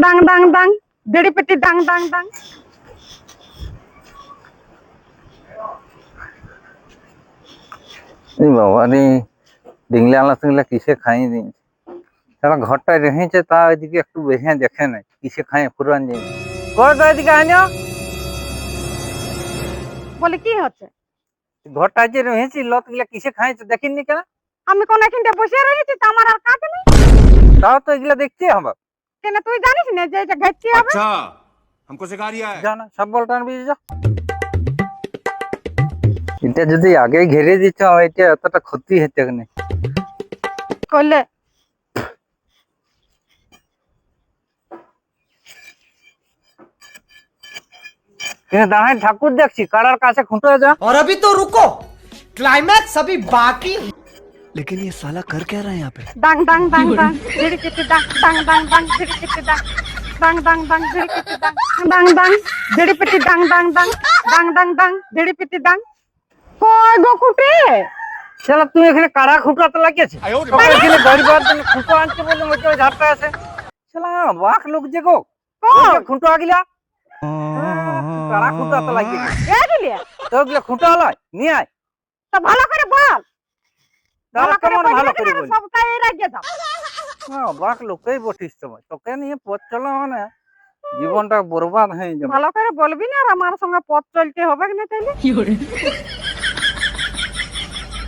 দাং দাং দাং দেড়ি পেটি দাং দাং দাং। বাবা রে, ডিংলা টিংলা কিসে খাই দিন সারা ঘরটায় রেহেছে, তা এদিকে একটু বেহে দেখে নাই কিসে খাই পুরান জিনিস। কই তো এদিকে আনিও, বলে কি হচ্ছে? ঘরটায় যে রেহেছি লতগুলা কিসে খাইছে দেখিননি কেন? আমি কোন এখানটা বসে রয়েছি তো আমার আর কাজ নেই। তাও তো এগুলা দেখতে হবে। কেন তুই জানিস না যে এটা ঘাটতে হবে? अच्छा हमको सिखा रिया है। জানা সব বলটান বিয়ে যা। এটা যদি আগে ঘেরে দিত এটা এতটা ক্ষতি হতো না। করলে কিন্তু দাঁড়ায় ঠাকুর দেখছি কারার কাছে খুঁটে যা। और अभी तो रुको, क्लाइमैक्स अभी बाकी। लेकिन ये साला कर क्या रहा है यहाँ पे? দাং দাং দাং দাং দেড়ি পেটি দাং দাং দাং দাং দেড়ি পেটি দাং দাং দাং দাং দেড়ি পেটি দাং দাং দাং দেড়ি পেটি দাং দাং দাং দাং দাং দাং দেড়ি পেটি দাং। কই গো কুটি? চলো তুই এখানে কারা খুঁটাতে লাগিয়েছে, এখানে গরিবার জন্য খুঁটো আনছে বলে মধ্যে ঝাড়টা আছে। চলো বাক লোক যে গো খুঁটো আগিলা কারা খুঁটাতে লাগিয়েছে। এ দিলি তো ওগুলা খুঁটো আলাই নিয়ে আয়। তো ভালো করে বল। তাহলে কেমন ভালো করে বলবি বলি? না, সবটাই লাগিয়ে দাও। হ্যাঁ বাক লোকই বটিস তোমায়, তোকে নিয়ে পথ চলা মানে জীবনটা বরবাদ হয়ে যাবে। ভালো করে বলবি না আর আমার সঙ্গে পথ চলতে হবে না তাইলে।